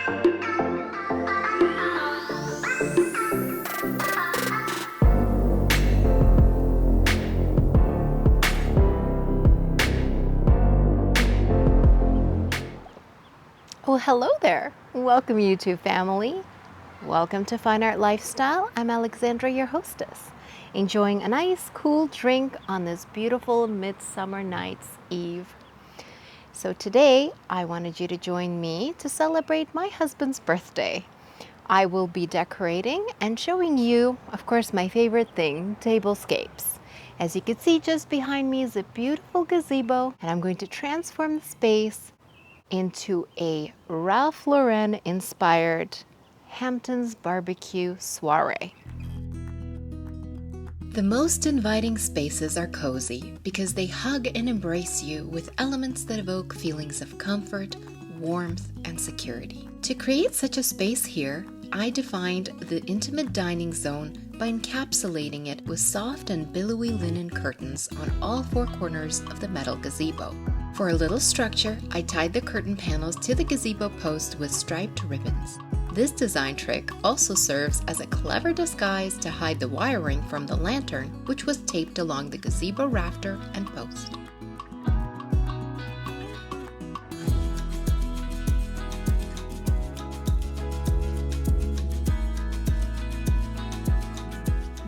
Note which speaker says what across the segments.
Speaker 1: Well, hello there. Welcome, YouTube family. Welcome to Fine Art Lifestyle. I'm Alexandra, your hostess, enjoying a nice cool drink on this beautiful midsummer night's eve. So today, I wanted you to join me to celebrate my husband's birthday. I will be decorating and showing you, of course, my favorite thing, tablescapes. As you can see, just behind me is a beautiful gazebo, and I'm going to transform the space into a Ralph Lauren-inspired Hamptons barbecue soirée. The most inviting spaces are cozy because they hug and embrace you with elements that evoke feelings of comfort, warmth, and security. To create such a space here, I defined the intimate dining zone by encapsulating it with soft and billowy linen curtains on all four corners of the metal gazebo. For a little structure, I tied the curtain panels to the gazebo post with striped ribbons. This design trick also serves as a clever disguise to hide the wiring from the lantern, which was taped along the gazebo rafter and post.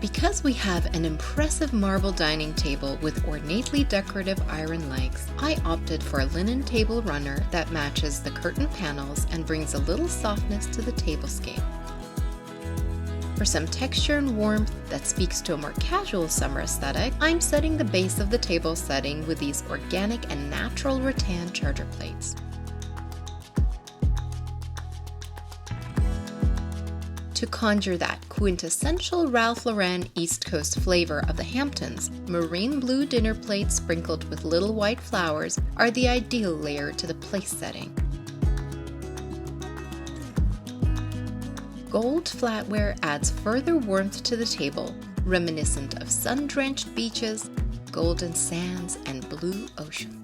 Speaker 1: Because we have an impressive marble dining table with ornately decorative iron legs, I opted for a linen table runner that matches the curtain panels and brings a little softness to the tablescape. For some texture and warmth that speaks to a more casual summer aesthetic, I'm setting the base of the table setting with these organic and natural rattan charger plates. To conjure that quintessential Ralph Lauren East Coast flavor of the Hamptons, marine blue dinner plates sprinkled with little white flowers are the ideal layer to the place setting. Gold flatware adds further warmth to the table, reminiscent of sun-drenched beaches, golden sands, and blue oceans.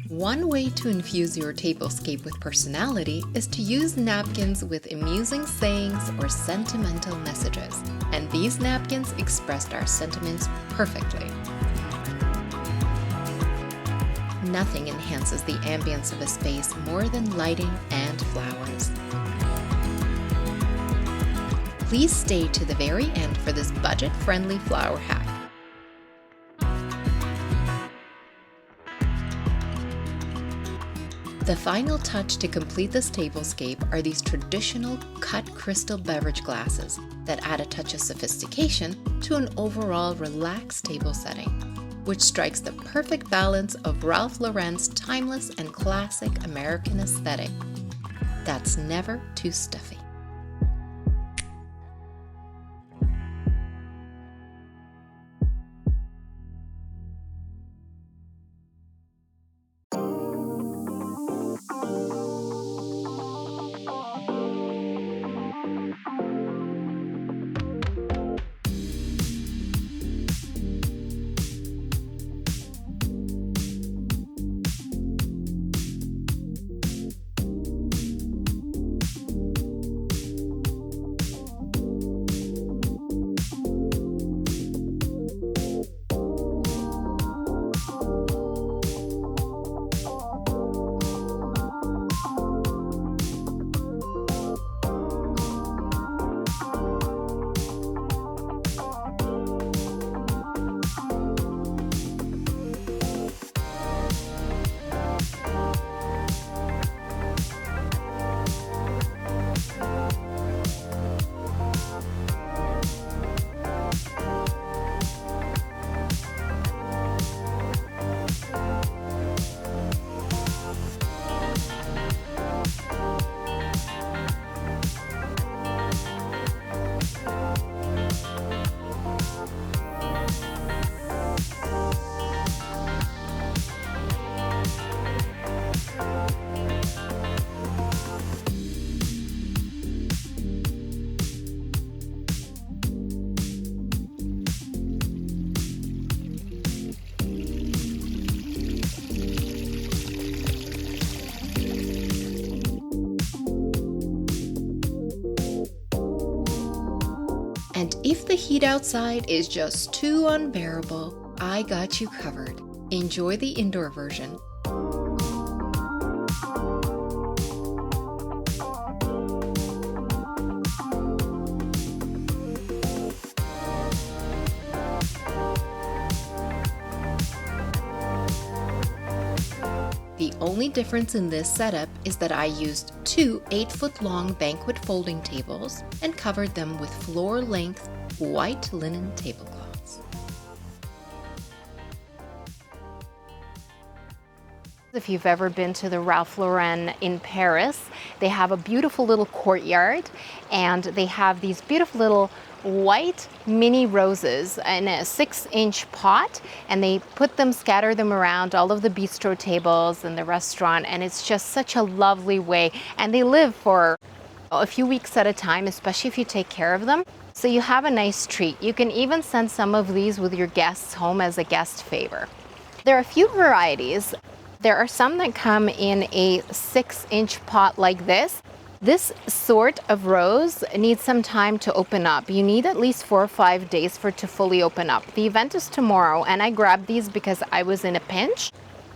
Speaker 1: One way to infuse your tablescape with personality is to use napkins with amusing sayings or sentimental messages, and these napkins expressed our sentiments perfectly. Nothing enhances the ambience of a space more than lighting and flowers. Please stay to the very end for this budget-friendly flower hack. The final touch to complete this tablescape are these traditional cut crystal beverage glasses that add a touch of sophistication to an overall relaxed table setting, which strikes the perfect balance of Ralph Lauren's timeless and classic American aesthetic that's never too stuffy. If the heat outside is just too unbearable, I got you covered. Enjoy the indoor version. The only difference in this setup is that I used two 8-foot-long banquet folding tables and covered them with floor-length white linen tablecloths. If you've ever been to the Ralph Lauren in Paris, they have a beautiful little courtyard, and they have these beautiful little white mini roses in a 6-inch pot, and they scatter them around all of the bistro tables and the restaurant, and it's just such a lovely way. And they live for a few weeks at a time, especially if you take care of them. So you have a nice treat. You can even send some of these with your guests home as a guest favor. There are a few varieties. There are some that come in a 6-inch pot like this. This sort of rose needs some time to open up. You need at least 4 or 5 days for it to fully open up. The event is tomorrow, and I grabbed these because I was in a pinch.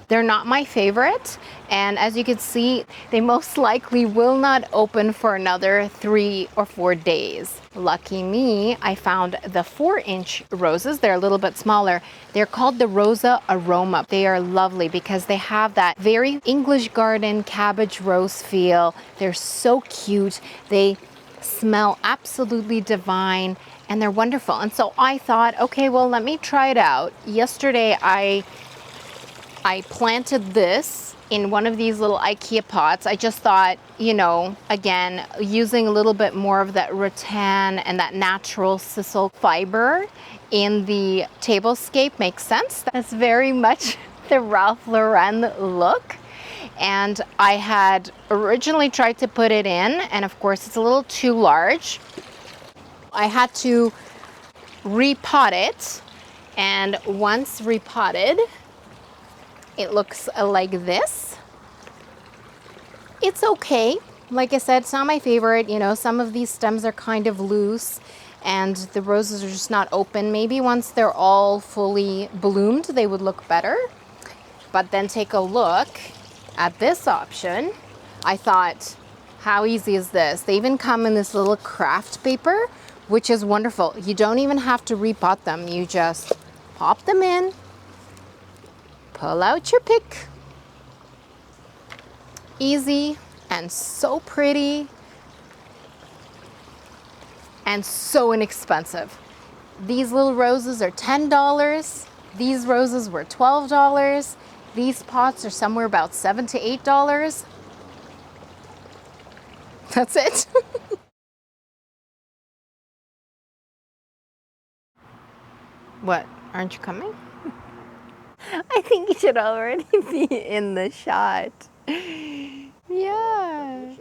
Speaker 1: They're not my favorite, and as you can see, they most likely will not open for another 3 or 4 days. Lucky me, I found the 4-inch roses. They're a little bit smaller. They're called the Rosa Aroma. They are lovely because they have that very English garden cabbage rose feel. They're so cute. They smell absolutely divine, and they're wonderful. And so I thought, okay, well, let me try it out. Yesterday, I planted this in one of these little IKEA pots. I just thought, again, using a little bit more of that rattan and that natural sisal fiber in the Tablescape makes sense. That's very much the Ralph Lauren look. And I had originally tried to put it in, and of course it's a little too large. I had to repot it, and once repotted, it looks like this. It's okay. Like I said, it's not my favorite. Some of these stems are kind of loose and the roses are just not open. Maybe once they're all fully bloomed, they would look better. But then take a look at this option. I thought, how easy is this? They even come in this little craft paper, which is wonderful. You don't even have to repot them. You just pop them in, pull out your pick. Easy and so pretty and so inexpensive. These little roses are $10. These roses were $12. These pots are somewhere about $7 to $8. That's it. What? Aren't you coming? I think you should already be in the shot. Yeah.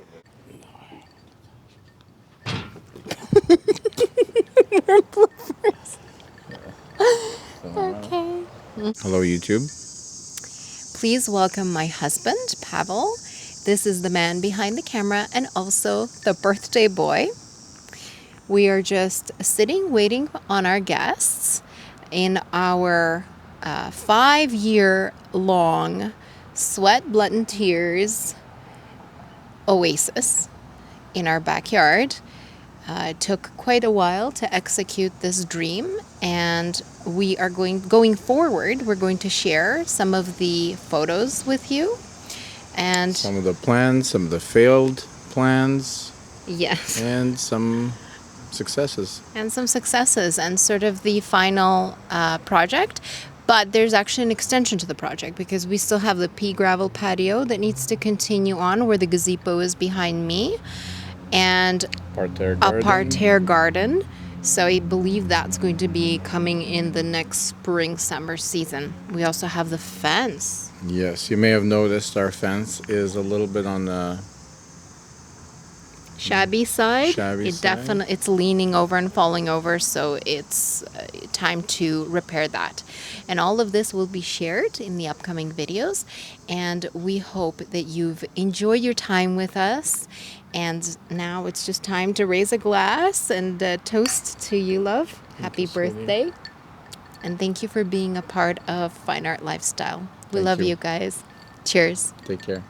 Speaker 1: Okay.
Speaker 2: Hello, YouTube.
Speaker 1: Please welcome my husband, Pavel. This is the man behind the camera and also the birthday boy. We are just sitting, waiting on our guests in our 5-year-long sweat, blood, and tears oasis in our backyard. It took quite a while to execute this dream, and we are going forward. We're going to share some of the photos with you, and
Speaker 2: Some of the plans, some of the failed plans,
Speaker 1: yes,
Speaker 2: and some successes.
Speaker 1: and some successes, and sort of the final project. But there's actually an extension to the project because we still have the pea gravel patio that needs to continue on where the gazebo is behind me, and
Speaker 2: Parterre
Speaker 1: a
Speaker 2: garden.
Speaker 1: parterre garden. So I believe that's going to be coming in the next spring, summer season. We also have the fence.
Speaker 2: Yes, you may have noticed our fence is a little bit on the
Speaker 1: shabby side.
Speaker 2: Shabby
Speaker 1: It
Speaker 2: side.
Speaker 1: definitely, it's leaning over and falling over, so it's time to repair that. And all of this will be shared in the upcoming videos, and we hope that you've enjoyed your time with us. And now it's just time to raise a glass and toast to you, love. Happy
Speaker 2: you, sweetie.
Speaker 1: birthday. And thank you for being a part of Fine Art Lifestyle. We
Speaker 2: Thank
Speaker 1: love
Speaker 2: you.
Speaker 1: you guys. Cheers.
Speaker 2: Take care.